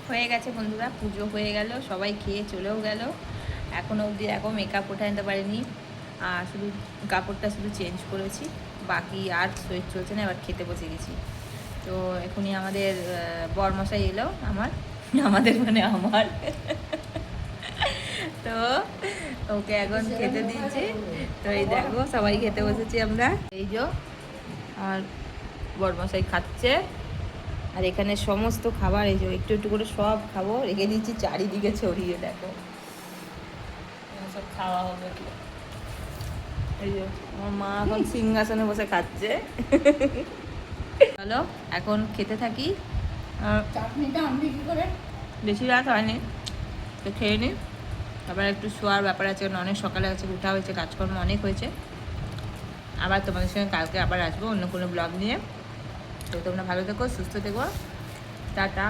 হয়ে গেছে বন্ধুরা, পুজো হয়ে গেল, সবাই খেয়ে চলেও গেল। এখনও অবধি দেখো মেকআপ উঠে নিতে পারিনি, আর শুধু কাপড়টা শুধু চেঞ্জ করেছি, বাকি আর শরীর চলছে না, এবার খেতে বসে গেছি। তো এখনই আমাদের বরমশাই এলো, আমাদের মানে আমার তো ওকে এখন খেতে দিয়েছি। তো এই দেখো সবাই খেতে বসেছি আমরা, এই যে আর বরমশাই খাচ্ছে। আর এখানে সমস্ত খাবার এই যে একটু একটু করে সব খাবো, রেখে দিচ্ছি চারিদিকে ছড়িয়ে, দেখো সব খাওয়া হবে। এই যে আমার মা এখন সিংহাসনে বসে খাচ্ছে। চলো এখন খেতে থাকি। চাটনিটা আনবি কি করে? বেশি রাত হয়নি, তো খেয়ে নিই, তারপরে একটু শোয়ার ব্যাপার আছে, কারণ অনেক সকালে আছে, উঠা হয়েছে, কাজকর্ম অনেক হয়েছে। আবার তোমাদের সঙ্গে কালকে আবার আসবো অন্য কোনো ব্লগ নিয়ে। তো তোমরা ভালো থেকো, সুস্থ থেকো, টাটা।